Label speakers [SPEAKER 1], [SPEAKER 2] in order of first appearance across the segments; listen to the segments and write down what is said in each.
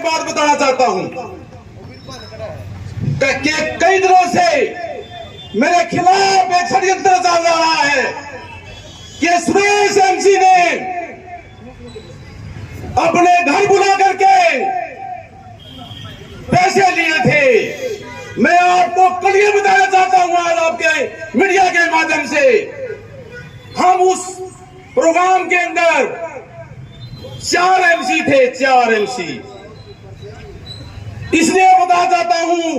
[SPEAKER 1] एक बात बताना चाहता हूं कि कई दिनों से मेरे खिलाफ एक षड्यंत्र चल रहा है कि सुरेश एमसी ने अपने घर बुला करके पैसे लिए थे। मैं आपको कल ये बताना चाहता हूं आज आपके मीडिया के माध्यम से, हम उस प्रोग्राम के अंदर 4 एमसी थे, 4 एमसी। इसलिए बताना चाहता हूं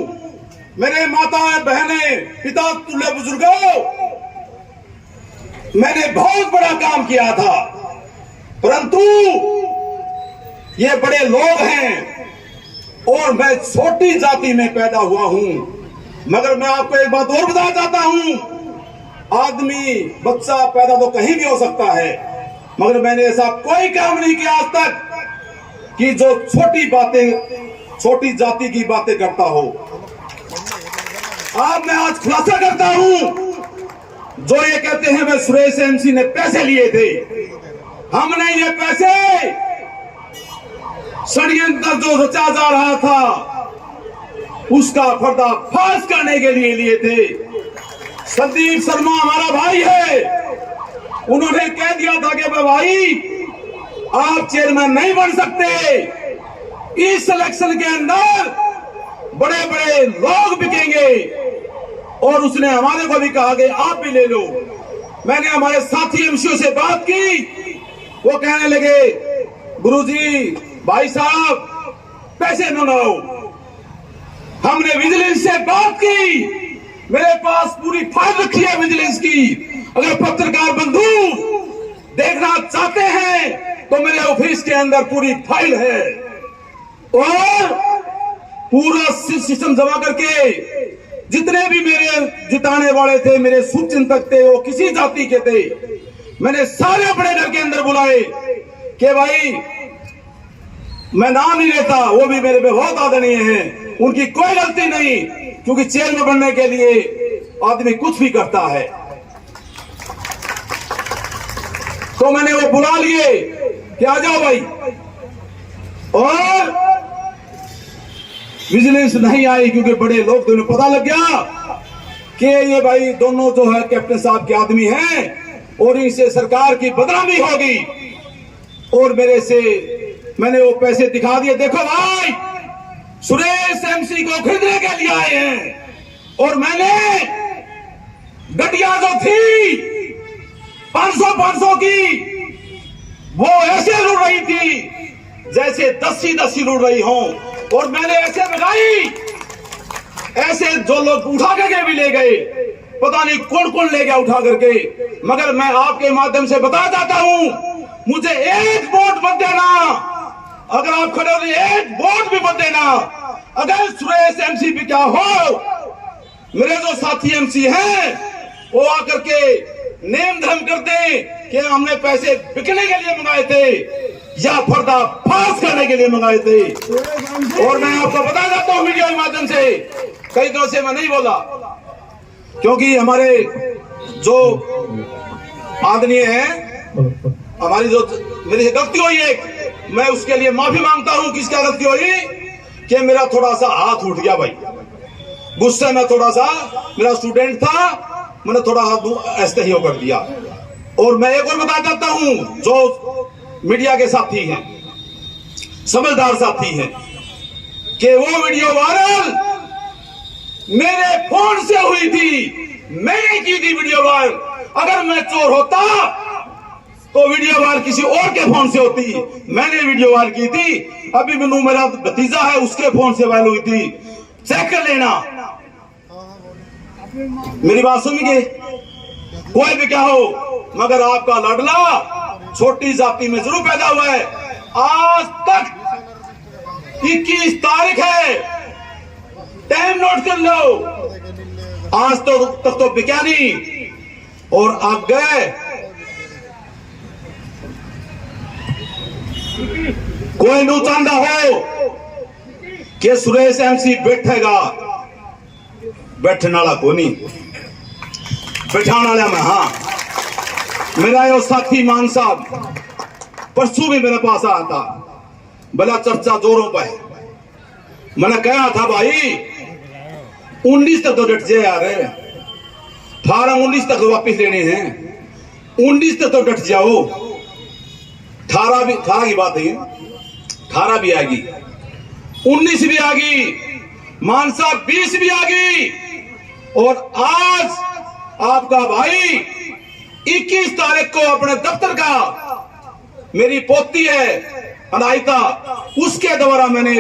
[SPEAKER 1] मेरे माता बहने पिता तुल्य बुजुर्गों, मैंने बहुत बड़ा काम किया था, परंतु ये बड़े लोग हैं और मैं छोटी जाति में पैदा हुआ हूं। मगर मैं आपको एक बात और बताना चाहता हूं, आदमी बच्चा पैदा तो कहीं भी हो सकता है, मगर मैंने ऐसा कोई काम नहीं किया आज तक कि जो छोटी बातें, छोटी जाति की बातें करता हो। अब मैं आज खुलासा करता हूं, जो ये कहते हैं मैं सुरेश एमसी ने पैसे लिए थे, हमने ये पैसे षड्यंत्र जो रचा जा रहा था उसका पर्दाफाश करने के लिए लिए थे। संदीप शर्मा हमारा भाई है, उन्होंने कह दिया था कि भाई आप चेयरमैन नहीं बन सकते, इस इलेक्शन के अंदर बड़े बड़े लोग बिकेंगे, और उसने हमारे को भी कहा कि आप भी ले लो। मैंने हमारे साथी एमसीओ से बात की, वो कहने लगे गुरुजी भाई साहब पैसे मंगाओ। हमने विजिलेंस से बात की, मेरे पास पूरी फाइल रखी है विजिलेंस की, अगर पत्रकार बंधु देखना चाहते हैं तो मेरे ऑफिस के अंदर पूरी फाइल है, और पूरा सिस्टम जमा करके जितने भी मेरे जिताने वाले थे, मेरे शुभचिंतक थे, वो किसी जाति के थे, मैंने सारे अपने घर के अंदर बुलाए कि भाई मैं नाम नहीं लेता, वो भी मेरे पे बहुत आदरणीय हैं, उनकी कोई गलती नहीं, क्योंकि चेयरमैन बनने के लिए आदमी कुछ भी करता है। तो मैंने वो बुला लिए कि आ जाओ भाई, और विजिलेंस नहीं आई क्योंकि बड़े लोग तो पता लग गया कि ये भाई दोनों जो है कैप्टन साहब के आदमी हैं और इनसे सरकार की बदनामी होगी। और मेरे से मैंने वो पैसे दिखा दिए, देखो भाई सुरेश एमसी को खरीदने के लिए आए हैं, और मैंने गटिया जो थी 500 की, वो ऐसे लूट रही थी जैसे दस्सी लूट रही हो, और मैंने ऐसे लगाई, ऐसे जो लोग उठा करके भी ले गए, पता नहीं कौन ले गया उठा करके। मगर मैं आपके माध्यम से बता चाहता हूं, मुझे एक वोट मत देना, अगर आप खड़े हो एक वोट भी मत देना। अगर सुरेश एमसी भी क्या हो, मेरे जो साथी एमसी हैं वो आकर के नेम धर्म कर दे कि हमने पैसे बिकने के लिए मंगाए थे या पर्दाफाश करने के लिए मंगाए थे। और मैं आपको बता देता हूं मीडिया के माध्यम से, कई दिनों से मैं नहीं बोला क्योंकि हमारे जो आदरणीय हैं, हमारी जो मेरी गलती हुई है, मैं उसके लिए माफी मांगता हूं। किसका गलती हुई कि मेरा थोड़ा सा हाथ उठ गया भाई, गुस्से में थोड़ा सा, मेरा स्टूडेंट था, मैंने थोड़ा हाथ ऐसे ही कर दिया। और मैं एक और बता देता हूं, जो मीडिया के साथी हैं, समझदार साथी हैं, कि वो वीडियो वायरल मेरे फोन से हुई थी, मैंने की थी वीडियो वायरल। अगर मैं चोर होता तो वीडियो वायरल किसी और के फोन से होती, मैंने वीडियो वायरल की थी। अभी मैनू मेरा भतीजा है, उसके फोन से वायरल हुई थी, चेक कर लेना। मेरी बात सुनिए, कोई भी क्या हो, मगर आपका लाडला छोटी जाति में जरूर पैदा हुआ है। आज तक 21 तारीख है, टाइम नोट कर लो, आज तो तक तो बिका नहीं, और आप गए। कोई नहीं चाहता हो कि सुरेश एमसी बैठेगा, बैठने वाला को नहीं, बैठाने वाला मैं। हाँ, मेरा यो साथी मान साहब परसों भी मेरे पास आया था, भला चर्चा जोरों पर है। मैंने कहा था भाई 19 तक तो डट जाए यार, 18-19 तक वापस लेने हैं, 19 तक तो डट जाओ। 18 की बात है, 18 भी आ गई, 19 भी आ गई, मान साहब 20 भी आ गई, और आज आपका भाई 21 तारीख को अपने दफ्तर का, मेरी पोती है अनायता, उसके द्वारा मैंने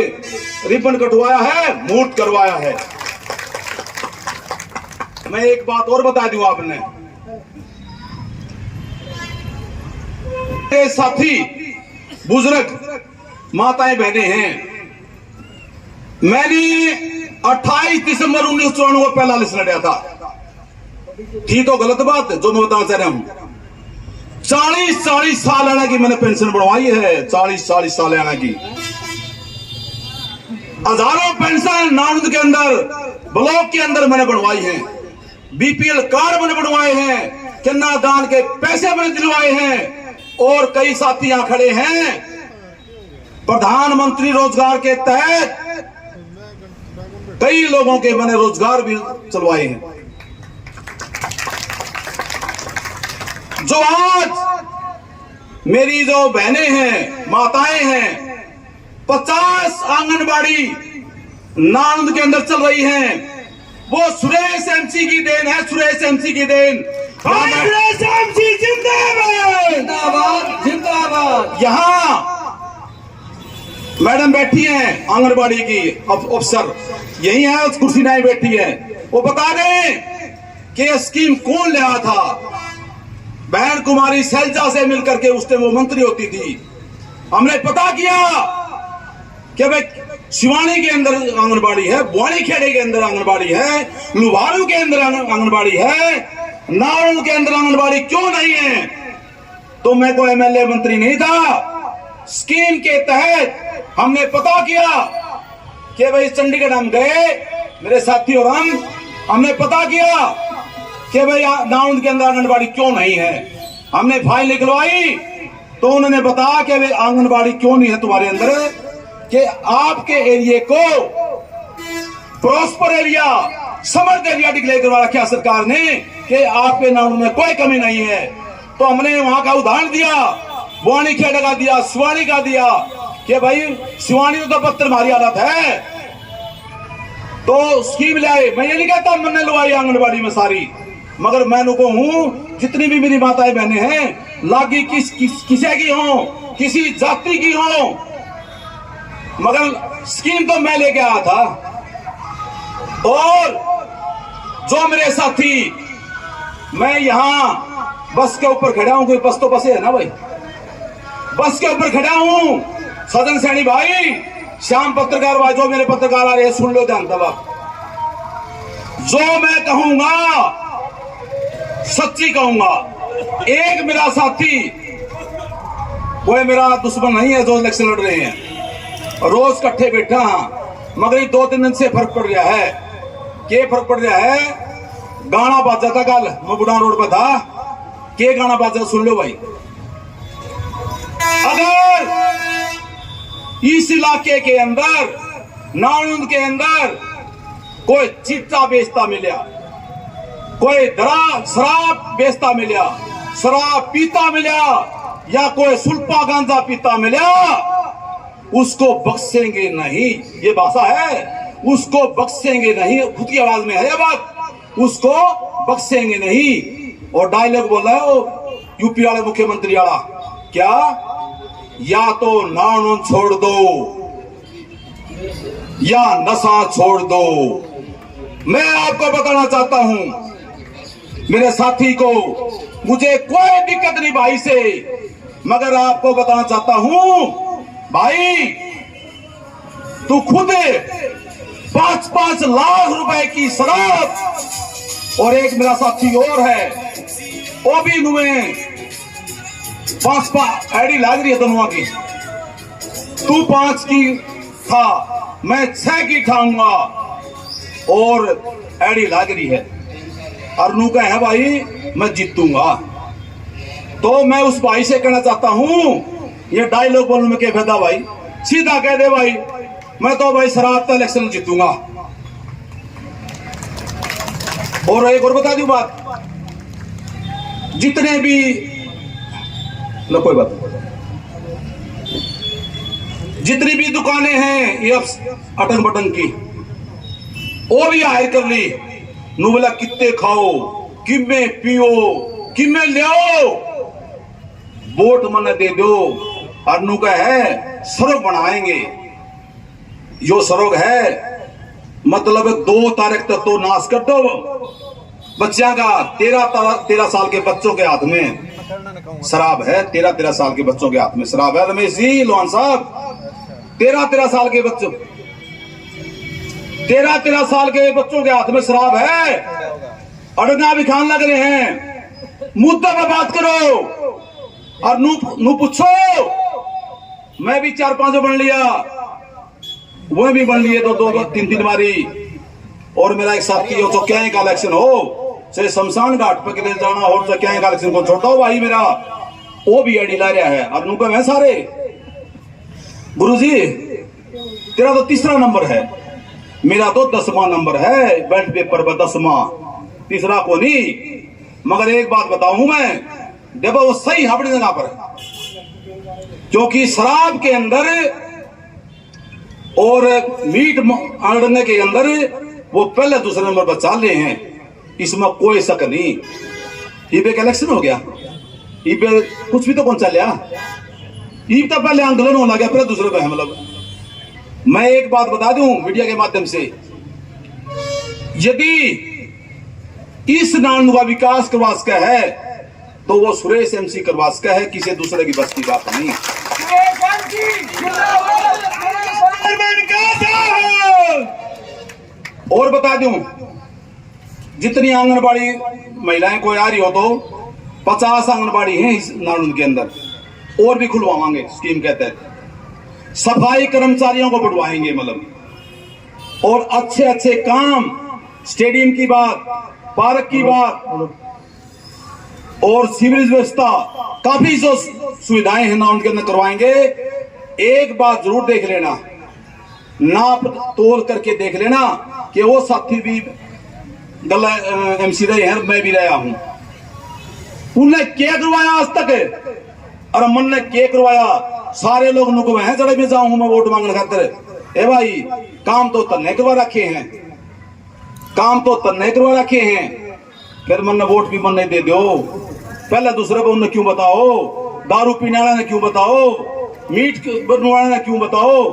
[SPEAKER 1] रिबन कटवाया है, मूर्त करवाया है। मैं एक बात और बता दूं आपने, मेरे साथी बुजुर्ग माताएं बहनें हैं, मैंने 28 दिसंबर 1994 को पहला लिस्ट लड़ा था। ठीक तो गलत बात जो मैं बताना चाह रहा हूं, 40 साल आना की मैंने पेंशन बनवाई है, 40 साल आना की, हजारों पेंशन नानद के अंदर, ब्लॉक के अंदर मैंने बनवाई है, बीपीएल कार्ड मैंने बनवाए हैं, कन्यादान के पैसे मैंने दिलवाए हैं, और कई साथी यहां खड़े हैं प्रधानमंत्री रोजगार के तहत कई लोगों के मैंने रोजगार भी चलवाए हैं। जो आज मेरी जो बहनें हैं, माताएं हैं, 50 आंगनबाड़ी नानद के अंदर चल रही हैं, वो सुरेश एमसी की देन है, सुरेश एमसी की देन। सुरेश एमसी जिंदाबाद जिंदाबाद जिंदाबाद। यहां मैडम बैठी हैं आंगनबाड़ी की अफसर, यही है, उस कुर्सी नहीं बैठी है, वो बता दें कि यह स्कीम कौन लाया था। बहन कुमारी सैलजा से मिलकर के उस टाइम वो मंत्री होती थी। हमने पता किया कि भाई शिवानी के अंदर आंगनबाड़ी है, बुआनी खेड़े के अंदर आंगनबाड़ी है, लुभारू के अंदर आंगनबाड़ी है, नारंग के अंदर आंगनबाड़ी क्यों नहीं है। तो मैं कोई एमएलए मंत्री नहीं था। स्कीम के तहत हमने पता किया कि भाई चंडीगढ़ हम गए, मेरे साथी और हमने पता किया कि भाई नाउंड के अंदर आंगनबाड़ी क्यों नहीं है। हमने फाइल निकलवाई तो उन्होंने बताया कि भाई आंगनबाड़ी क्यों नहीं है तुम्हारे अंदर, कि आपके एरिया को प्रॉस्पर एरिया, समर्थ एरिया डिक्लेयर करवा रखा सरकार ने कि आपके नाउंड में कोई कमी नहीं है। तो हमने वहां का उदाहरण दिया, बुआनी खेड़ा का दिया, शिवानी का दिया कि भाई शिवानी तो पत्थर मारी हालत है, तो स्कीम लाए। मैं ये नहीं कहता मैंने लवाई आंगनबाड़ी में सारी, मगर मैं उनको हूं जितनी भी मेरी माताएं बहनें हैं, लागी किसी की हो, किसी जाति की हो, मगर स्कीम तो मैं लेके आया था। और जो मेरे साथी, मैं यहां बस के ऊपर खड़ा हूं, कोई बस तो बसे है ना भाई, बस के ऊपर खड़ा हूं, सदन सैनी भाई, श्याम पत्रकार भाई, जो मेरे पत्रकार आ रहे हैं सुन लो ध्यान दबा, जो मैं कहूंगा सच्ची कहूंगा। एक मेरा साथी, वो मेरा दुश्मन नहीं है, जो इलेक्शन लड़ रहे हैं, रोज इकट्ठे बैठा, मगर 2-3 दिन से फर्क पड़ गया है। क्या फर्क पड़ गया है? गाना बाजा था कल, मैं बुढ़ा रोड पर था, के गाना बाजा सुन लो भाई। अगर इस इलाके के अंदर, नाउंड के अंदर कोई चिट्टा बेचता मिला, कोई शराब बेचता मिला, शराब पीता मिला, या कोई सुल्पा गांजा पीता मिला, उसको बख्शेंगे नहीं। ये भाषा है, उसको बख्शेंगे नहीं, खुद की आवाज में है ये बात, उसको बख्शेंगे नहीं। और डायलॉग बोला है वो यूपी वाले मुख्यमंत्री वाला, क्या, या तो नाउन छोड़ दो या नशा छोड़ दो। मैं आपको बताना चाहता हूं मेरे साथी को, मुझे कोई दिक्कत नहीं भाई से, मगर आपको बताना चाहता हूं भाई, तू खुद 5-5 लाख रुपए की शराब, और एक मेरा साथी और है, वो भी नुए 5 आईडी लाग रही है दोनों की, तू 5 की था, मैं 6 की ठाऊंगा, और आईडी लाग रही है, और नू का है भाई मैं जीतूंगा। तो मैं उस भाई से कहना चाहता हूं, ये डायलॉग बोलने में क्या फायदा भाई, सीधा कह दे भाई, मैं तो भाई शराब का इलेक्शन जीतूंगा। और एक और बता दूं बात, जितने भी लो कोई बात, जितनी भी दुकानें हैं ये अटंग बटंग की, वो भी हायर कर ली। नू बोला कितने खाओ, किमे पियो, किमे लियो, वोट मन दे दो। और नू का है सड़क बनाएंगे। यो सड़क है मतलब 2 तारीख तक तो नाश कर दो बच्चा का। 13 साल के बच्चों के हाथ में शराब है। 13 साल के बच्चों के हाथ में शराब है। रमेश जी लोहान साहब, 13 साल के बच्चों, 13 साल के बच्चों के हाथ में शराब है। अड़ना भी खान लग रहे हैं। मुद्दा पर बात करो और नू पूछो। मैं भी 4-5 बन लिया, वो भी बन लिए 2-3 बारी। और मेरा एक साथी हो तो क्या कलेक्शन हो, चाहे शमशान घाट पर किधर जाना हो, तो क्या कलेक्शन को छोड़ता हो भाई मेरा, वो भी अड़ी ला रहा है। और नू है सारे गुरुजी तेरा तो 3रा नंबर है, मेरा तो 10वां नंबर है। बेल्ट पेपर पर 10वां, 3रा को नहीं। मगर एक बात बताऊं मैं, देखो वो सही अपनी जगह पर, क्योंकि शराब के अंदर और मीट आड़ने के अंदर वो पहले 2रे नंबर पर चाल रहे हैं, इसमें कोई शक नहीं। इबे इलेक्शन हो गया, इबे कुछ भी तो कौन चल रहा, ईब तो पहले आंदोलन होना गया, फिर 2रे पे मतलब। मैं एक बात बता दूं मीडिया के माध्यम से, यदि इस नानू का विकास करवास का है तो वो सुरेश एमसी करवास का है, किसी दूसरे की बस की बात नहीं। और बता दूं, जितनी आंगनबाड़ी महिलाएं कोई आ रही हो तो 50 आंगनबाड़ी हैं इस नानू के अंदर, और भी खुलवाएंगे स्कीम के तहत। सफाई कर्मचारियों को बढ़वाएंगे मतलब, और अच्छे अच्छे काम, स्टेडियम की बात, पार्क की बात और सीवरेज व्यवस्था, काफी जो सुविधाएं हैं ना उनके अंदर करवाएंगे। एक बात जरूर देख लेना, नाप तोल करके देख लेना कि वो साथी भी गला एमसी रहे हैं, मैं भी रहा हूं, उन्हें क्या करवाया आज तक, और मन ने क्या करवाया। सारे लोग नुको हैं जड़े में जाऊं मैं वोट मांगने खातिर। ए भाई काम तो तन्ने करवा रखे हैं, काम तो तन्ने करवा रखे हैं, फिर मन ने वोट भी मन ने दे दो। पहले 2रे को उन्हें क्यों बताओ, दारू पीने वाला ने क्यों बताओ, मीट बनवाने ने क्यों बताओ,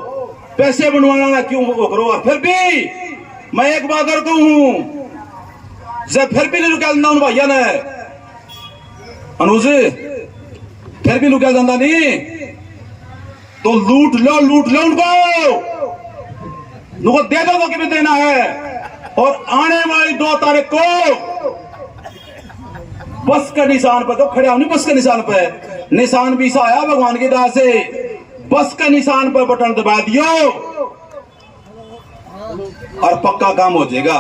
[SPEAKER 1] पैसे बनवाने ने क्यों करो। और फिर भी मैं एक बात करता हूं, जब फिर भी नहीं रुका उन भैया ने अनुज, फिर भी रुका जाता नहीं तो लूट लो उनको दे दो कि भी देना है। और आने वाली 2 तारीख को बस के निशान पर तो खड़े नहीं, बस के निशान पर निशान भी सा आया भगवान की दया से, बस के निशान पर बटन दबा दियो और पक्का काम हो जाएगा।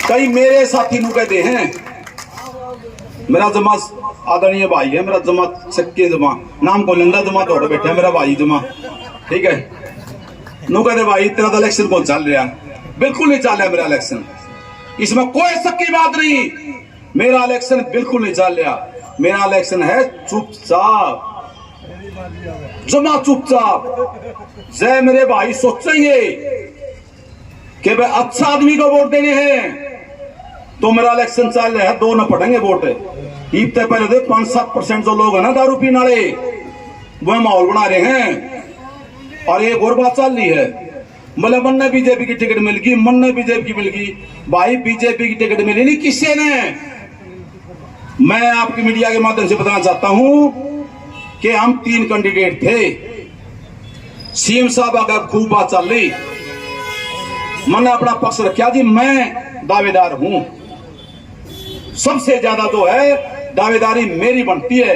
[SPEAKER 1] कई मेरे साथी नु कहते हैं, मेरा जमा आदरणीय भाई है, मेरा जमा सक्के जमा नाम को लंदा जमा तो बैठा है मेरा भाई जमा, ठीक है। नु कहते भाई तेरा तो इलेक्शन कौन चल रहा, बिल्कुल नहीं चल रहा मेरा इलेक्शन, इसमें कोई शक की बात नहीं, मेरा इलेक्शन बिल्कुल नहीं चल रहा। मेरा इलेक्शन है चुपचाप, जमा चुपचाप। जय मेरे भाई सोचेंगे कि भाई अच्छा आदमी को वोट देने हैं तो मेरा इलेक्शन चल रहा है, 2 न पड़ेंगे वोट। ईद तक पहले देख 5-7% जो लोग है ना दारू पीने वाले, वह माहौल बना रहे हैं। और एक और बात चल रही है, मतलब मन ने बीजेपी की टिकट मिल गई, मन ने बीजेपी की मिल गई। भाई बीजेपी की टिकट मिली नहीं किससे ने। मैं आपकी मीडिया के माध्यम से बताना चाहता हूं कि हम 3 कैंडिडेट थे, सीएम साहब अगर खूब बात चल रही, मैंने अपना पक्ष रखा जी, मैं दावेदार हूं, सबसे ज्यादा तो है दावेदारी मेरी बनती है।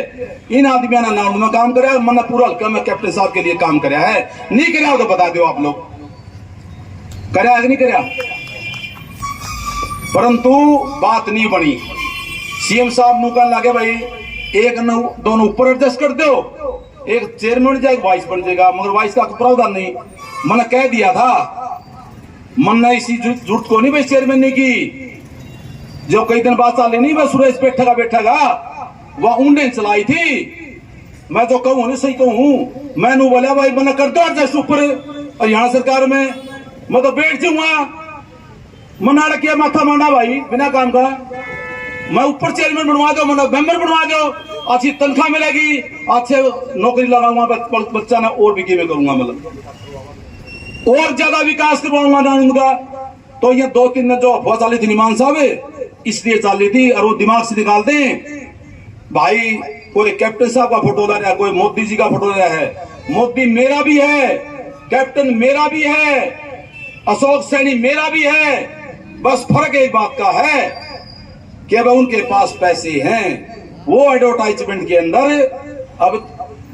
[SPEAKER 1] इन आदमियों ने नाम में काम कराया, मैंने पूरा हल्का में कैप्टन साहब के लिए काम कराया है, नहीं कराया तो बता दो आप लोग, कराया कि नहीं कराया। परंतु बात नहीं बनी। सीएम साहब नु कहने लगे भाई 1 न 2 ऊपर एडजस्ट कर दो एक चेयरमैन बन जाएगा, वाइस बन जाएगा, मगर वाइस का प्रावधान नहीं। मैंने कह दिया था, मन ने इसी जरूरत को नहीं भाई चेयरमैन ने की, जो कई दिन बाद चाले नहीं, मैं सुरेश बैठेगा वह ऊंडे चलाई थी। मैं जो कहूँ नहीं सही कहूँ, मैंने बोला भाई मैंने कर दो एडजस्ट ऊपर हरियाणा सरकार में, मैं तो बैठ जाऊंगा। मना किया माथा माना भाई बिना काम का, मैं ऊपर चेयरमैन बनवा दो, मैं मेंबर बनवा दो, अच्छी तनख्वाह मिलेगी, अच्छे नौकरी लगाऊंगा बच्चा ना, और भी में करूंगा, मतलब और ज्यादा विकास करवाऊंगा ना उनका। तो ये 2-3 जो अफवाह चाली थी निमान साहब, इसलिए चाली थी, और वो दिमाग से निकाल दें भाई। कोई कैप्टन साहब का फोटो ले रहा है, कोई मोदी जी का फोटो ले रहा है। मोदी मेरा भी है, कैप्टन मेरा भी है, अशोक सैनी मेरा भी है, बस फर्क एक बात का है कि अब उनके पास पैसे हैं। वो एडवर्टाइजमेंट के अंदर अब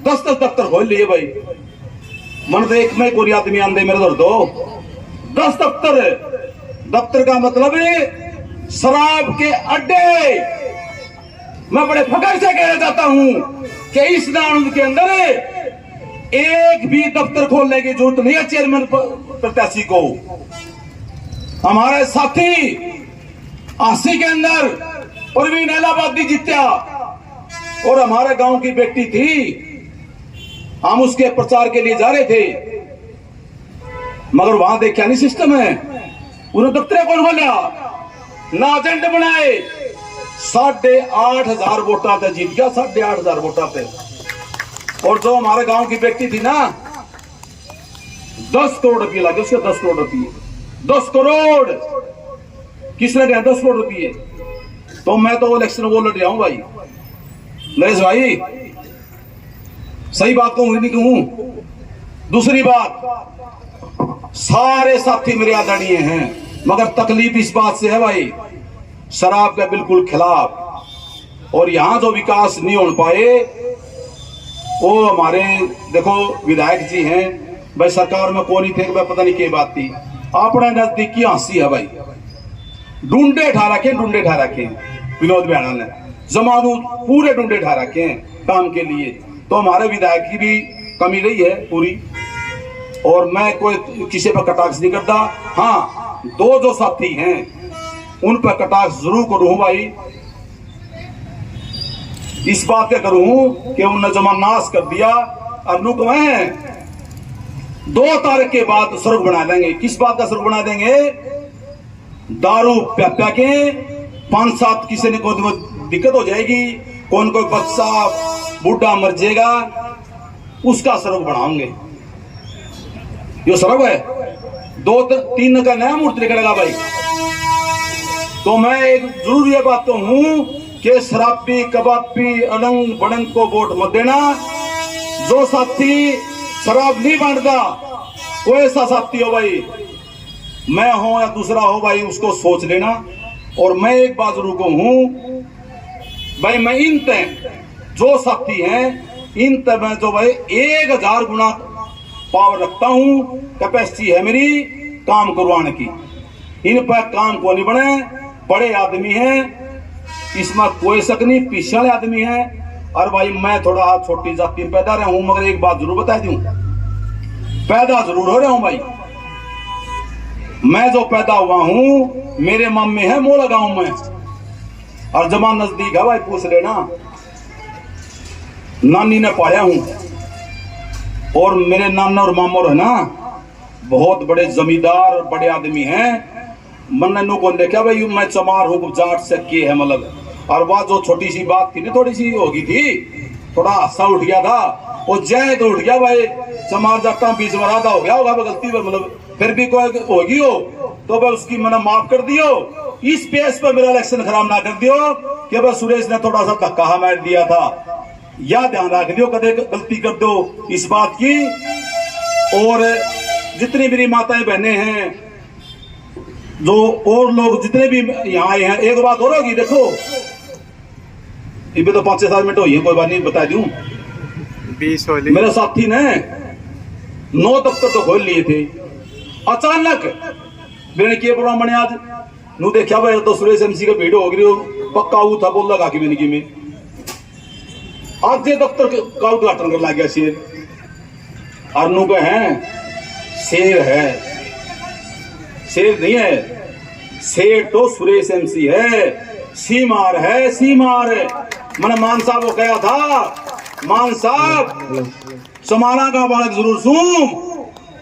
[SPEAKER 1] 10 दफ्तर खोल लिए भाई। मन तो एक में कोई आदमी आंदे मेरे दर दो 10 दफ्तर का मतलब है शराब के अड्डे। मैं बड़े फख्र से कहना चाहता हूं कि इस राउंड के अंदर एक भी दफ्तर खोलने की जरूरत नहीं है चेयरमैन प्रत्याशी को। हमारे साथी 80 के अंदर परवीन इलाहाबादी जीत्या, और हमारे गांव की बेटी थी, हम उसके प्रचार के लिए जा रहे थे, मगर वहां देखा नहीं सिस्टम है, उन्हें दफ्तर कौन खोला ना एजेंट बनाए। 8,500 वोटा थे, जीत गया 8,500 वोटा थे। और जो हमारे गांव की बेटी थी ना, 10 करोड़ रुपये लगे उसके, 10 करोड़ रुपये, 10 करोड़ किसने कहा 10 करोड़ रुपये। तो मैं तो इलेक्शन वो लड़ रहा हूं भाई नरेश भाई, सही बात कहूं नहीं कहूं। दूसरी बात, सारे साथी मेरे आदरणीय हैं, मगर तकलीफ इस बात से है भाई, शराब के बिल्कुल खिलाफ। और यहां जो विकास नहीं हो पाए वो हमारे देखो विधायक जी हैं भाई, सरकार में कौन ही थे, पता नहीं क्या बात थी, अपने नजदीक की हंसी है भाई, डूंडे ठा रखे विनोद बिहाना ने, जमानू पूरे डूंडे ठा रखे हैं काम के लिए। तो हमारे विधायक की भी कमी रही है पूरी, और मैं कोई किसी पर कटाक्ष नहीं करता। हाँ, 2 जो साथी हैं उन पर कटाक्ष जरूर करूं भाई, इस बात का करूं कि उन्होंने जमा नाश कर दिया। अब नुक में 2 तारीख के बाद सड़क बना देंगे। किस बात का सड़क बना देंगे? दारू प्या के 5-7 किसी ने कोई दिक्कत हो जाएगी, कौन कोई बच्चा बूढ़ा मर जाएगा, उसका सड़क बनाओगे। ये सड़क है 2-3 का नया मूर्ति निकलेगा भाई। तो मैं एक जरूर ये बात तो हूं कि शराबी कबाबी अड़ंग बड़ंग को वोट मत देना। जो साथी शराब नहीं बांटता, कोई ऐसा साथी हो भाई, मैं हो या दूसरा हो भाई, उसको सोच लेना। और मैं एक बात जरूर कहूं भाई, मैं इन तय जो साथी हैं इन तय मैं जो भाई 1000 गुना पावर रखता हूं, कैपेसिटी है मेरी काम करवाने की। इन पर काम को नहीं बने, बड़े आदमी हैं, इसमें कोई शक नहीं, पीछे वाले आदमी हैं। और भाई मैं थोड़ा छोटी जाति में पैदा रहा हूं, मगर एक बात जरूर बता दूं, पैदा जरूर हो रहा हूं भाई। मैं जो पैदा हुआ हूं मेरे मम्मी है मोला गांव में, और जमा नजदीक है भाई, पूछ लेना, नानी ने पाया हूं। और मेरे नाना और मामोर है ना, बहुत बड़े जमींदार और बड़े आदमी हैं। मैंने नु कौन देखा भाई, मैं चमार हूं जाट से के है मतलब। और वह जो छोटी सी बात थी ना, थोड़ी सी होगी थी, थोड़ा हादसा उठ गया था, वो जय तो उठ गया भाई, चमार जाटा बीच में राधा हो गया होगा गलती पर, मतलब फिर भी कोई होगी हो तो भाई उसकी मैंने माफ कर दियो। इस पेस पर मेरा इलेक्शन खराब ना कर दियो कि भाई सुरेश ने थोड़ा सा धक्का मार दिया था, या ध्यान रख दियो, कदे गलती कर दो इस बात की। और जितनी मेरी माताएं बहनें हैं, जो और लोग जितने भी यहाँ आए हैं, एक बात और होगी, देखो इनमें तो 5-6 मिनट हुई है, कोई बात नहीं बता दूं।
[SPEAKER 2] 20
[SPEAKER 1] मेरे साथी ने 9 दफ्तर तो खोल लिए थे, अचानक मैंने किया प्रोग्राम बने आज नू देखा भाई, तो सुरेश एमसी का भीड़ हो गई, पक्का वो था बोल लगा कि मैंने की में आज ये दफ्तर का उद्घाटन कर ला गया शेर अरनू का है शेर है शेर नहीं है शेर तो सुरेश एमसी है सीमार है सीमार मैंने मान साहब को कहा था मान साहब समाना का बालक जरूर सूम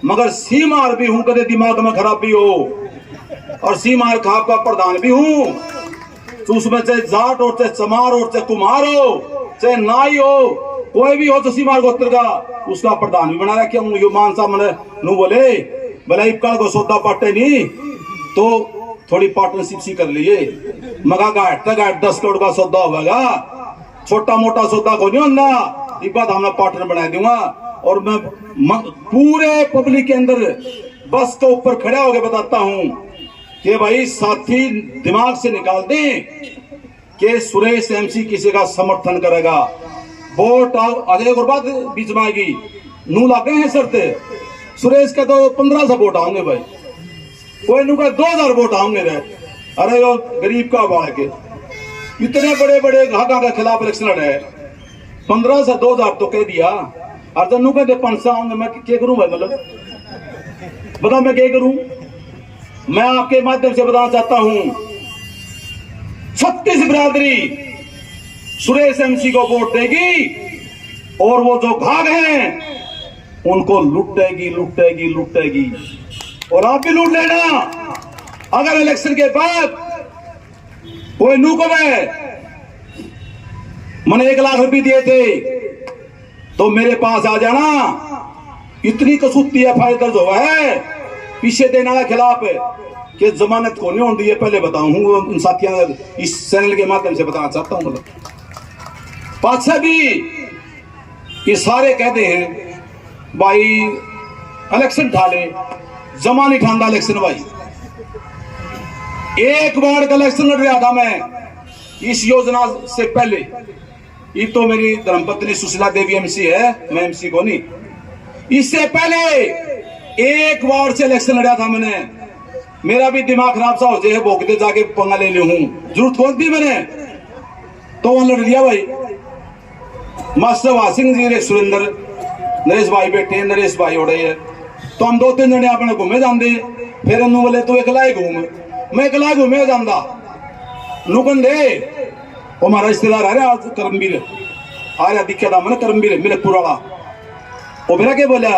[SPEAKER 1] मगर सीमार भी हूं कदे दिमाग में खराबी हो और सीमार खाप का प्रधान भी हूं तो उसमें चाहे जाट हो चाहे चमार हो चाहे कुमार हो चाहे नाई हो कोई भी हो तो सीमार गोत्र का उसका प्रधान भी बना रखा हूं। यो मान साहब मैंने नू बोले भले इक्का को सौदा पाटे नहीं तो थोड़ी पार्टनरशिप सी कर लिए मगा गाट 10 करोड़ का सौदा होगा छोटा मोटा सौदा को नहीं होगा एक बात हमने पार्टनर बना दूंगा और मैं पूरे पब्लिक के अंदर बस के ऊपर खड़ा होकर बताता हूं कि भाई साथी दिमाग से निकाल दें कि सुरेश एमसी किसी का समर्थन करेगा वोट अजय और बात बीच में आएगी नू लागे हैं शर्ते सुरेश का तो 1500 वोट आएंगे भाई कोई नू का 2000 वोट आएंगे रे अरे वो गरीब का बाढ़ के इतने बड़े बड़े घाटा के खिलाफ इलेक्शन लड़े 15 से 2000 तो कह दिया और जब नू कहते 500 आऊंगे मैं क्या करूं भाई मतलब बताओ मैं क्या करूं। मैं आपके माध्यम से बताना चाहता हूं 36 बिरादरी सुरेश एमसी को वोट देगी और वो जो घाघ हैं उनको लुटेगी लुटेगी लुटेगी और आप भी लूट लेना अगर इलेक्शन के बाद कोई नू को मैंने 1 लाख रुपए दिए थे तो मेरे पास आ जाना इतनी कसूती एफआईआर दर्ज हुआ है पीछे देने वाला खिलाफ कि जमानत को नहीं होती है पहले बताऊं उन साथियों इस चैनल के माध्यम से बताना चाहता हूं मतलब पाछा भी ये सारे कहते हैं भाई इलेक्शन ठाले जमा नहीं ठांदा इलेक्शन भाई एक बार का इलेक्शन लड़ रहा था मैं इस योजना से पहले ये तो मेरी धर्मपत्नी सुशीला देवी एमसी है मैं एमसी को नहीं इससे पहले एक बार से इलेक्शन लड़ा था मैंने मेरा भी दिमाग खराब सा हो जाए भोगते जाके पंगा ले ली हूं जरूरत खोल दी मैंने तो वहां लड़ लिया भाई मास्टर वासिंग जी सुरेंद्र नरेश भाई बैठे नरेश भाई उड़े है तो हम 2-3 जने अपने घूमे जाते फिर अनु बोले तू अकेला ही घूम मैं अकेला घूमे जाता नुकन दे वो हमारा रिश्तेदार आ रहा आज करमवीर आ रहा दिखा था मैंने करमवीर मेरे पुराना वो मेरा क्या बोला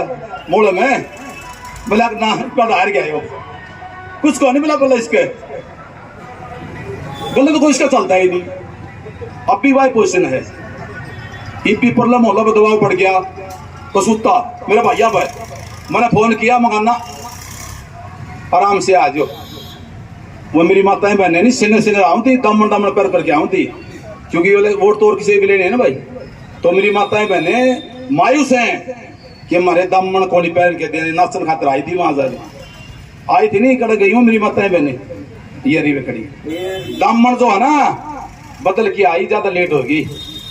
[SPEAKER 1] मोड़ में बोला ना हार गया वो कुछ को नहीं मिला बोला इसके गलत तो कोई इसका चलता ही नहीं अब भी भाई पोजिशन है ईपी पर मोहल्ला में दबाव पड़ गया कसूता मेरा भैया भाई मैंने फोन किया मगाना आराम से आ जाओ वो मेरी माताएं बहने नहीं सिने सिने आऊँ थी दमन दमन कर करके आऊँ थी क्योंकि वोट तोड़ किसी भी लेने है ना भाई तो मेरी माताएं बहने मायूस हैं कि हमारे दमन को नहीं पहन के देने नाचन खातर आई थी वहां से आई थी नहीं कड़ गई हूँ मेरी माताएं बहने ये रही खड़ी दमन जो है ना बदल के आई ज्यादा लेट होगी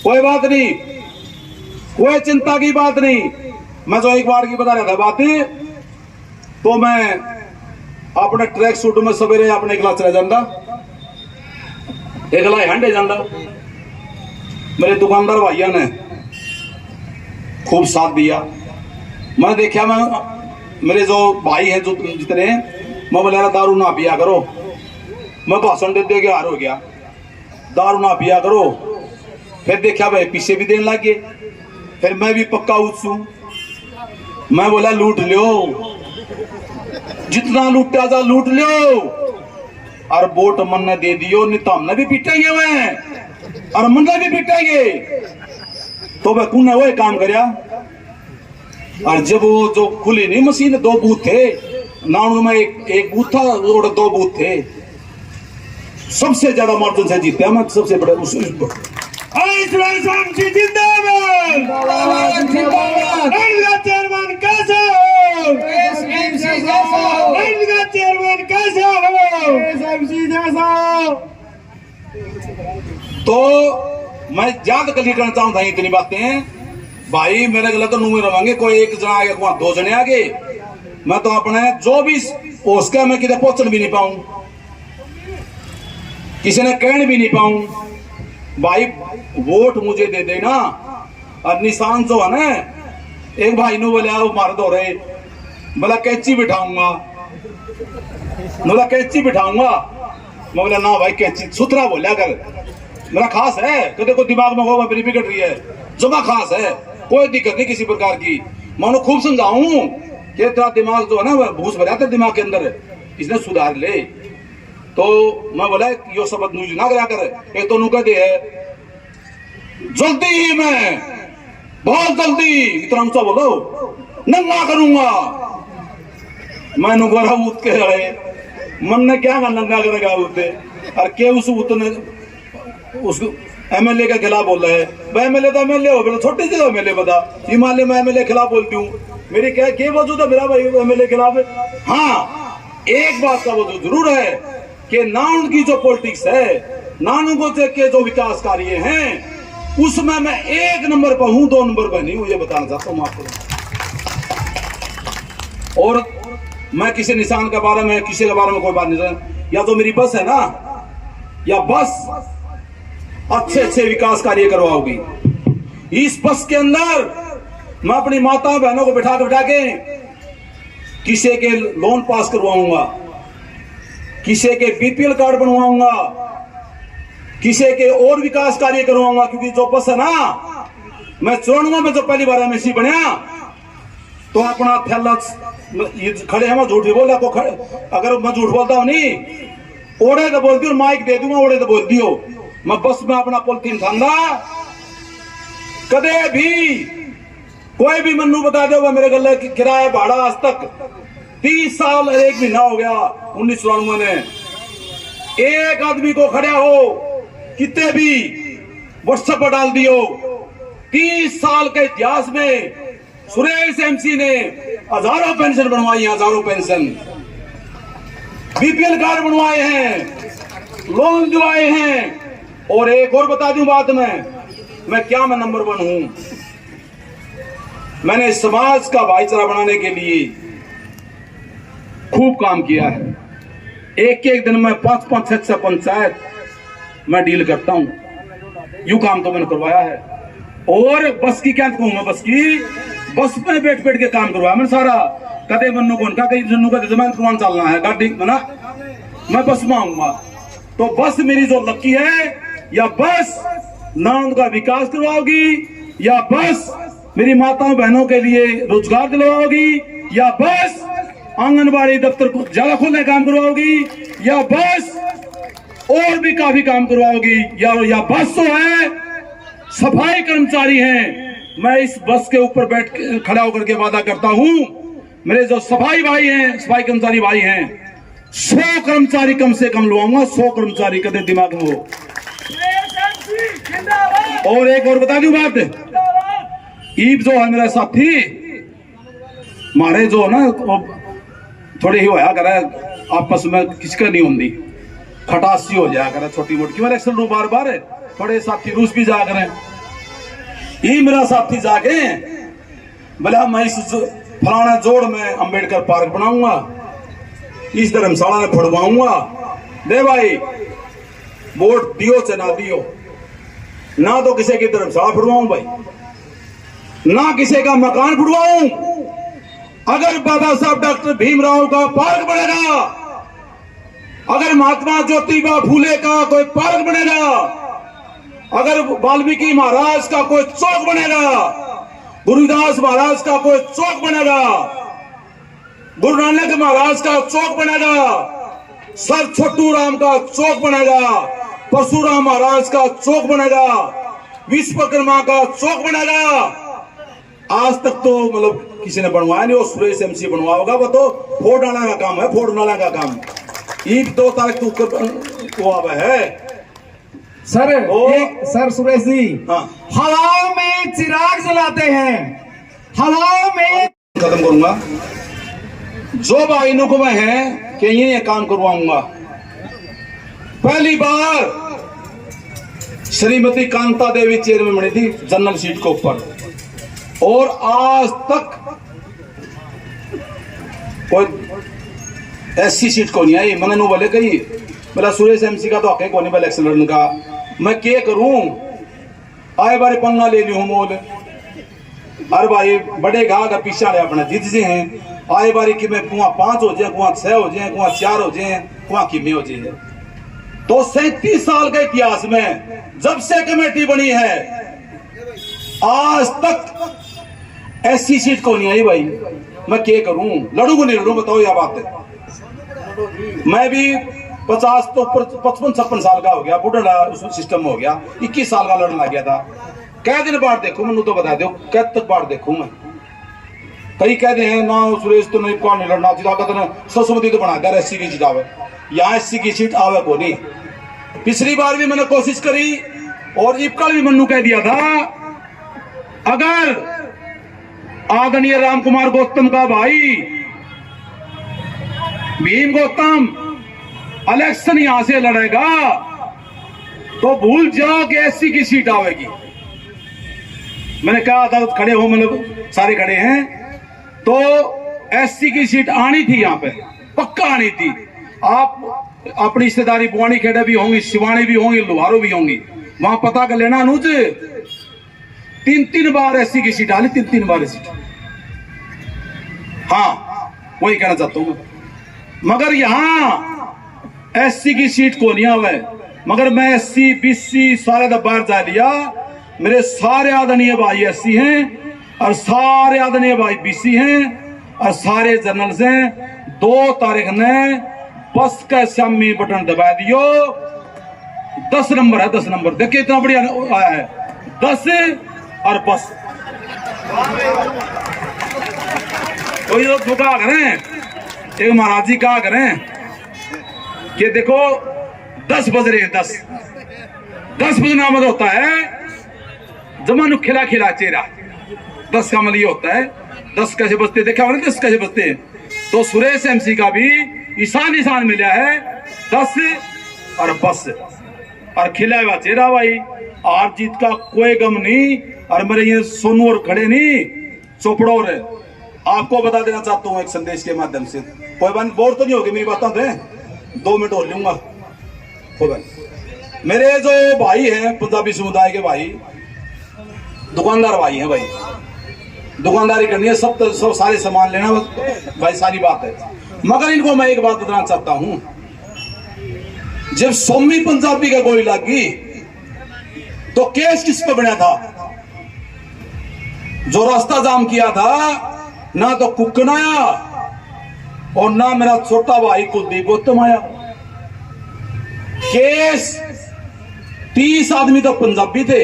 [SPEAKER 1] कोई बात नहीं कोई चिंता की बात नहीं मैं जो एक बार की बता रहा था बात तो मैं अपने ट्रैक सूट में सवेरे अपने एकला चला जाता एकला हंडे जाता मेरे दुकानदार भाइया ने खूब साथ दिया मैंने देखा मैं मेरे जो भाई हैं जो जितने मैं बोला दारू ना पिया करो मैं भाषण दे के हार हो गया दारू ना पिया करो फिर देखा भाई पीछे भी देने लगे फिर मैं भी पक्का उत्सू मैं बोला लूट लो जितना लूटा जा लूट लो और वोट मन ने दे दियो नहीं तो हमने भी पिटाएंगे मैं और मन भी पिटाएंगे तो वह कौन वो काम करया और जब वो जो खुली नहीं मशीन 2 बूथ थे नानू में एक बूथ था और 2 बूथ थे सबसे ज्यादा मार्जिन से जीते मैं सबसे बड़े चेयरमैन कैसे चेयरमैन कैसे तो मैं याद कर करना चाहूँ इतनी बातें भाई मेरे गलत तो नूमे रवांगे कोई एक जना आगे 2 जने आगे मैं तो अपने जो भी हो सके मैं किधर पहुंचन भी नहीं पाऊं किसी ने कहने भी नहीं पाऊं भाई वोट मुझे दे देना और निशान जो है ना, एक भाई ने बोला वो मार दो रहे, बोला कैची बिठाऊंगा, बोला कैची बिठाऊंगा। मैं बोला ना भाई कैची सुथरा बोलिया कर, मेरा खास है, कदे को दिमाग में होगा मेरी बिगड़ रही है, जमा खास है, कोई दिक्कत नहीं किसी प्रकार की। मैं उन्हें खूब समझाऊं कि तेरा दिमाग जो है ना भूस भरा तेरे दिमाग के अंदर, इसने सुधार ले। तो मैं बोला यो शब्द यूज ना करा कर, एक तो नु कहते है जल्दी ही मैं, बहुत जल्दी, इतना ऊंचा बोलो, नंगा करूंगा। मैं नुगरा उठ के रहे, मन ने क्या नंगा करेगा उठे, और के उस उतने उस एमएलए के खिलाफ बोल रहा है। भाई एमएलए तो एमएलए हो, बोला छोटी सी एमएलए बता, हिमालय में एमएलए खिलाफ बोलती हूँ, मेरी क्या वजूद है मेरा भाई एमएलए खिलाफ है। हाँ, एक बात का वजूद जरूर है कि ना उनकी जो पॉलिटिक्स है, ना उनको के जो विकास कार्य हैं, उसमें मैं 1 नंबर पर हूं, 2 नंबर पर नहीं हूं, ये बताना चाहता हूं आपको। और मैं किसी निशान के बारे में, किसी के बारे में कोई बात नहीं, या तो मेरी बस है ना, या बस अच्छे अच्छे विकास कार्य करवाओगी। इस बस के अंदर मैं अपनी माता बहनों को बिठा के किसी के लोन पास करवाऊंगा, किसी के बीपीएल कार्ड बनवाऊंगा, किसी के और विकास कार्य करवाऊंगा। क्योंकि जो बस है ना, मैं 94 में जो पहली बार एमएससी बनया तो अपना थैला ये खड़े हैं, मैं झूठ ही बोला को खड़े, अगर मैं झूठ बोलता हूं नहीं, ओढ़े तो बोलती हूँ, माइक दे दूंगा, ओढ़े तो बोलती हो। मैं बस में अपना पॉलिथीन थांदा, कदे भी कोई भी मन्नू बता दे मेरे गले की किराया भाड़ा आज तक 30 साल 1 महीना हो गया 1994 में, एक आदमी को खड़ा हो कितने भी व्हाट्सएप पर डाल दियो। 30 साल के इतिहास में सुरेश एमसी ने हजारों पेंशन बनवाई, हजारों पेंशन, बीपीएल कार्ड बनवाए हैं, लोन दिलवाए हैं। और एक और बता दूं बात मैं क्या, मैं नंबर 1 हूं। मैंने समाज का भाईचारा बनाने के लिए खूब काम किया है। एक दिन में 5-5 6 पंचायत मैं डील करता हूं, यूं काम तो मैंने करवाया है। और बस की क्या कहूं मैं, बस में बैठ के काम करवाया मैंने सारा। कदे मन्नू कौन का कहीं जन्नू का जमान करवान चलना है गाड़ी मना, मैं बस में आऊंगा। तो बस मेरी जो लक्की है, या बस ना उनका विकास करवाओगी, या बस मेरी माताओं बहनों के लिए रोजगार दिलवाओगी, या बस आंगनबाड़ी दफ्तर को ज्यादा खोलने काम करवाओगी, या बस और भी काफी काम करवाओगी, या बस तो है सफाई कर्मचारी हैं। मैं इस बस के ऊपर बैठ खड़ा होकर के वादा करता हूं, मेरे जो सफाई भाई हैं, सफाई कर्मचारी भाई हैं, 100 कर्मचारी कम से कम लवाऊंगा, 100 कर्मचारी कदे दिमाग में हो। और एक और बता दूं बात, ईब जो है मेरा साथी, मारे जो है ना थोड़ी ही होया करे आपस में, किसका नहीं होती खटासी हो जाया करे छोटी मोटी, मैं एक्सल बार बार थोड़े साथी रूस भी जा करे। ये मेरा साथी जाके बोला मैं इस फलाना जोड़ में अंबेडकर पार्क बनाऊंगा, इस धर्मशाला में फड़वाऊंगा। दे भाई वोट दियो चाहे ना दियो, ना तो किसी की धर्मशाला फड़वाऊं भाई, ना किसी का मकान फड़वाऊं। अगर बाबा साहब डॉक्टर भीमराव का पार्क बनेगा, अगर महात्मा ज्योतिबा फूले का कोई पार्क बनेगा, अगर वाल्मीकि महाराज का कोई चौक बनेगा, गुरुदास महाराज का कोई चौक बनेगा, गुरु नानक महाराज का चौक बनेगा, सर छोटू राम का चौक बनेगा, परशुराम महाराज का चौक बनेगा, विश्वकर्मा का चौक बनेगा। आज तक तो मतलब किसी ने बनवाया नहीं, वो सुरेश एमसी बनवाओगा, वो तो फोड़ डालने का काम है, फोड़ डालने का काम। ईद 2 तारीख को आवा है
[SPEAKER 2] सर। सर सुरेश जी,
[SPEAKER 1] हाँ,
[SPEAKER 2] हवाओं में चिराग जलाते हैं, हवाओं में
[SPEAKER 1] खत्म करूंगा। जो भाइयों को मैं है कि ये काम करवाऊंगा। पहली बार श्रीमती कांता देवी चेयरमैन बनी थी जनरल सीट के ऊपर, और आज तक कोई ऐसी सीट को नहीं आई। मैंने नो बोले कही बोला सुरेश एमसी का तो हक को नहीं इलेक्शन लड़ने का, मैं क्या करूं, आए बारे पंगा ले ली हूं मोल, अरे भाई बड़े गा का पीछा ले अपने जीत से हैं आए बारी कि मैं कुआं 5 हो जाए, कुआं 6 हो जाए, कुआं 4 हो जाए, कुआं किमे हो जाए। तो 37 साल के इतिहास में जब से कमेटी बनी है आज तक ऐसी सीट को नहीं आई भाई। मैं क्या करूं, लड़ूंगा नहीं लड़ूं, बताओ यह बात है। मैं भी 50 तो 55-56 साल का हो गया, बुढ़ा उस सिस्टम में हो गया, 21 साल का लड़ने लग गया था। कै दिन बाढ़ देखू मैं तो बता दो, कै तक बाढ़ देखू मैं। कई कहते हैं ना सुरेश तो नहीं कौन नहीं लड़ना चाहिए, सरस्वती तो बना कर एससी की सीट आवे, यहाँ एससी की सीट आवे को नहीं। पिछली बार भी मैंने कोशिश करी और इबकल भी मन्नू कह दिया था अगर आदरणीय राम कुमार गौतम का भाई भीम गौतम इलेक्शन यहां से लड़ेगा तो भूल जाओ कि एससी की सीट आवेगी। मैंने कहा था खड़े हो, मतलब सारे खड़े हैं, तो एससी की सीट आनी थी, यहां पे पक्का आनी थी। आप अपनी रिश्तेदारी बुआनी खेड़े भी होंगी, शिवानी भी होंगी, लोहारो भी होंगी, वहां पता कर लेना अनुज। 3 बार एससी की सीट आनी, 3 बार सीट। हाँ वही कहना चाहता हूं, मगर यहां एससी की सीट को नहीं आवे। मगर मैं एससी बीसी सारे दबार जा लिया, मेरे सारे आदरणीय भाई एससी हैं और सारे आदरणीय भाई बीसी हैं और सारे जनरल्स हैं। 2 तारीख ने बस का शामी बटन दबा दियो, 10 नंबर है, 10 नंबर देखिए इतना बढ़िया आया है, 10 और बस। कोई लोग कहा करें, एक महाराज जी कहा करें कि देखो 10 बज रहे हैं, 10 बजना मत होता है जमानु खिला खिला चेहरा, 10 का मतलब ये होता है 10 कैसे बजते, देखा मैंने 10 कैसे बजते हैं। तो सुरेश एमसी का भी ईशान मिला है 10 और बस और खिला हुआ चेहरा भाई। हार जीत का कोई गम नहीं। और मेरे ये सोनू और खड़े नहीं चोपड़ो और आपको बता देना चाहता हूँ एक संदेश के माध्यम से, कोई बात बोर तो नहीं होगी मेरी बातों से, 2 मिनट और लूंगा। मेरे जो भाई हैं पंजाबी समुदाय के भाई, दुकानदार भाई हैं भाई, दुकानदारी करनी है, सब सारे सामान लेना भाई, सारी बात है। मगर इनको मैं एक बात बताना चाहता हूं, जब सोमी पंजाबी का गोली लगी तो केस किस पे बना था? जो रास्ता जाम किया था ना तो कुक्कन आया और ना मेरा छोटा भाई कुलदीप गौतम आया। केस 30 आदमी तो पंजाबी थे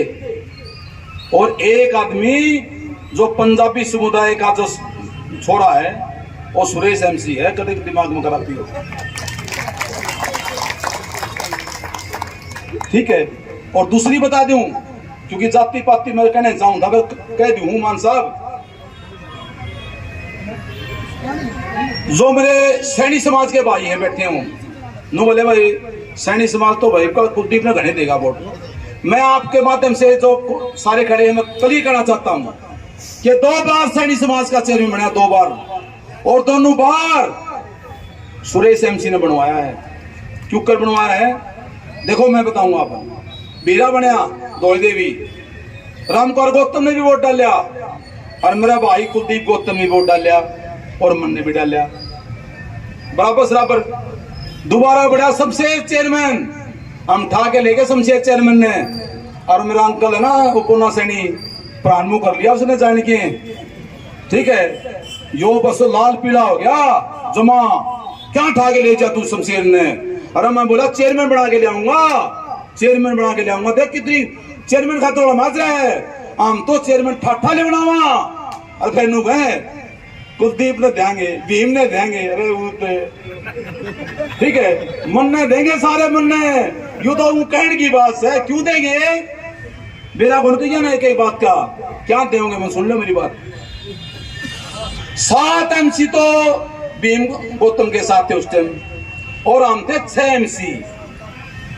[SPEAKER 1] और एक आदमी जो पंजाबी समुदाय का जो छोरा है वो सुरेश एमसी है। कभी दिमाग में खराबी हो, ठीक है। और दूसरी बता दूं, क्योंकि जाति पाति मैं कहने चाहूंगा, कह दूं मान साहब, जो मेरे सैनी समाज के भाई हैं बैठे हूं, नो बोले भाई सैनी समाज तो भाई कुलदीप ने घने देगा वोट। मैं आपके माध्यम से जो सारे खड़े हैं मैं कल ही कहना चाहता हूं कि 2 बार सैनी समाज का चेयरमैन बना, 2 बार, और दोनों बार सुरेश एमसी ने बनवाया है। क्यों कर बनवाया है देखो मैं बताऊंगा आपको। बीरा बनया दौड़ देवी, रामकुमार गौतम ने भी वोट डालिया और मेरा भाई कुलदीप गौतम ने वोट डालिया और मन ने भी डालिया, बराबर। दोबारा बढ़ा शमशेर चेयरमैन, हम ठा के लेके शमशेर चेयरमैन ने, और मेरा अंकल है ना वो कोना सैनी प्राणमु कर लिया उसने जान के, ठीक है। यो बस लाल पीला हो गया जमा, क्या ठा के ले जा तू शमशेर ने? अरे मैं बोला चेयरमैन बना के ले आऊंगा, चेयरमैन बना के ले आऊंगा। देख कितनी चेयरमैन का थोड़ा माजरा है, हम तो चेयरमैन ठाठा ले बनावा। और फिर नु गए कुलदीप ने देंगे, भीम ने देंगे, अरे वो ठीक है, मन ने देंगे, सारे मन ने। यू तो कहने की बात है, क्यों देंगे? मेरा गुण तो ना एक बात का, क्या देंगे मैं सुन लो मेरी बात। 7 एमसी तो भीम गौतम के साथ थे उस टाइम और हम थे 6 एमसी।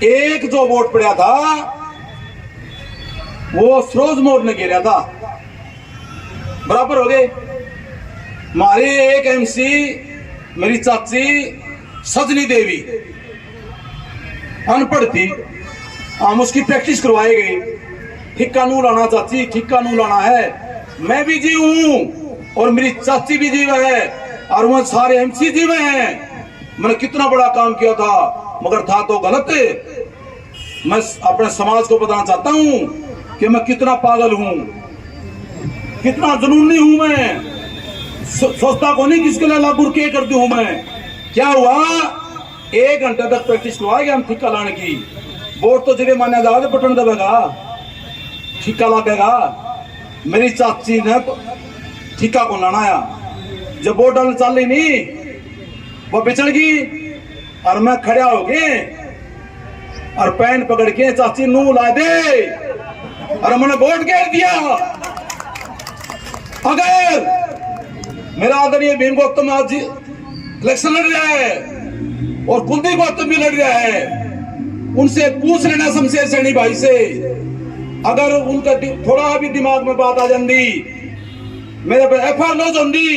[SPEAKER 1] एक जो वोट पड़ा था वो सरोज मोर ने गिरा था, बराबर हो गए। हमारे एक एमसी मेरी चाची सजनी देवी अनपढ़ थी, हम उसकी प्रैक्टिस करवाई गई। ठिक्का नू लाना चाची, ठिक्का नू लाना है, मैं भी जीव हूं और मेरी चाची भी जीव है और वह सारे एमसी जीव हैं। मैंने कितना बड़ा काम किया था, मगर था तो गलत। मैं अपने समाज को बताना चाहता हूं कि मैं कितना पागल हूं, कितना जुनूनी हूं। मैं सोचता को नहीं किसके लिए लागू के करती हूं। मैं क्या हुआ, 1 घंटे तक प्रैक्टिस करवाएगा हम ठिका लाने की। बोर्ड तो जगह मान्या जाओगे बटन दबेगा, ठिका लगेगा। मेरी चाची ने ठिका को लाना आया, जब बोर्ड डालने चल रही नहीं वो बिछड़ गई और मैं खड़ा हो गए और पैन पकड़ के चाची नू ला दे और मैंने बोर्ड घेर दिया। अगर मेरा आदरणीय भीम गौतम आज इलेक्शन लड़ रहा है और कुलदीप गौतम भी लड़ रहा है, उनसे पूछ लेना शमशेर सैनी भाई से, अगर उनका थोड़ा भी दिमाग में बात आ जाती मेरे पे एफआईआर लॉन्च होती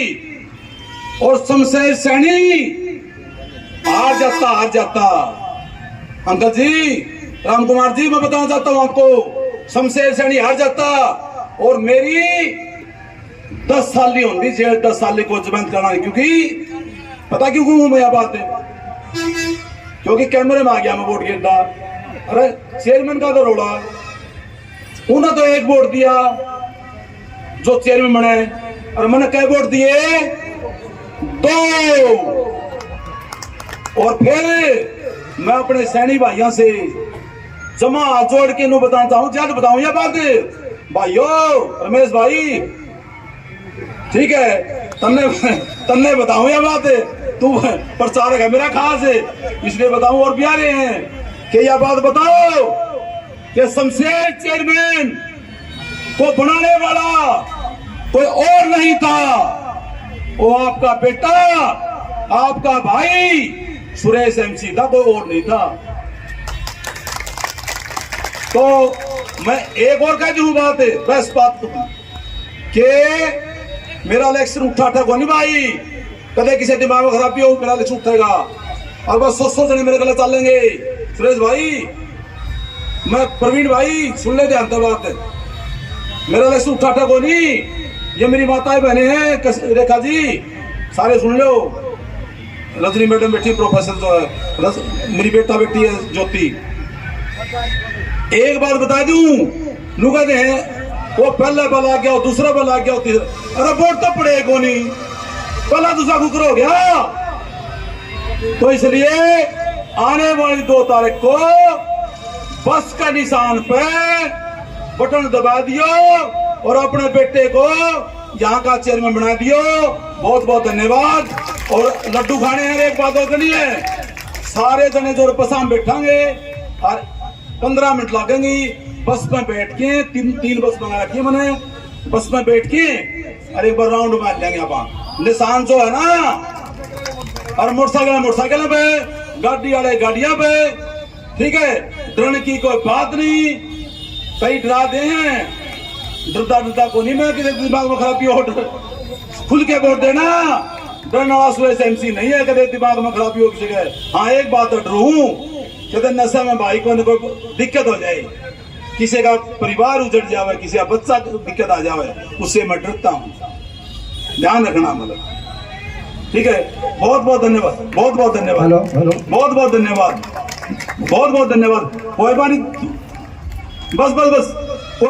[SPEAKER 1] और शमशेर सैनी हार जाता। अंकल जी, राम कुमार जी, मैं बताना चाहता हूं आपको, शमशेर सैनी हार जाता और मेरी 10 साल की होती जेल, 10 साल को जमानत करना। क्योंकि पता क्यों हूं मैं यह बात है, क्योंकि कैमरे में आ गया मैं वोट गिरता। अरे चेयरमैन का तो रोड़ा, उन्होंने तो 1 वोट दिया जो चेयरमैन बने और मैंने कई वोट दिए 2। और फिर मैं अपने सैनी भाइयों से जमा जोड़ के नु बताना चाहूं, जल्द बताऊं यह बात भाइयों। रमेश भाई ठीक है, तन्ने बताऊं यह बात, तू प्रचारक है मेरा खास है इसलिए बताऊं और प्यारे हैं कि यह बात बताओ कि शमशेर चेयरमैन को बनाने वाला कोई और नहीं था, वो आपका बेटा, आपका भाई सुरेश एमसी था, कोई और नहीं था। तो मैं एक और कह दूं बात है, बस बात कि मेरा इलेक्शन उठा को नहीं भाई, कदे किसी दिमाग में खराबी हो मेरा इलेक्शन उठेगा और बस 100 जने मेरे गले चलेंगे। सुरेश भाई, मैं प्रवीण भाई, सुन ले ध्यान से बात, मेरा इलेक्शन उठा को नहीं, ये मेरी माताएं बहने हैं, रेखा जी सारे सुन लो, रजनी मैडम बैठी, प्रोफेसर जो है, मेरी बेटा बेटी है ज्योति। एक बात बता दूं, लोग कहते हैं वो पहले बल आ गया, दूसरा बल आ गया, अरे वोट तो पड़े को नहीं, पहला दूसरा कुकर हो गया। तो इसलिए आने वाली 2 तारीख को बस का निशान पे बटन दबा दियो और अपने बेटे को यहाँ का चेयरमैन बना दियो। बहुत बहुत धन्यवाद। और लड्डू खाने हैं, एक बात और नहीं है, सारे जने जो बस में बैठांगे और 15 मिनट लगेंगे बस में बैठ के, 3 बस मंगा रखी है मैंने, बस में बैठ के और एक बार राउंड मार लेंगे अपन। निशान जो है ना, और मोटरसाइकिल पे, गाड़ी वाले गाड़ियां पे, ठीक है, डरने की कोई बात नहीं। कई डरा दे हैं, डरता को नहीं, मैं किसी दिमाग में खराबी हो, खुल के वोट देना, डरना वाला सुरेश एमसी नहीं है, कदे दिमाग में खराबी हो किसी के। हाँ एक बात डरू, कहते नशे में भाई को कोई दिक्कत हो जाए, किसी का परिवार उजड़ जावे, किसी का बच्चा दिक्कत आ जावे, उससे मैं डरता हूँ, ध्यान रखना मतलब। ठीक है, बहुत बहुत धन्यवाद, बहुत बहुत धन्यवाद, बहुत बहुत धन्यवाद, बहुत बहुत धन्यवाद। कोई बात नहीं, बस बस बस।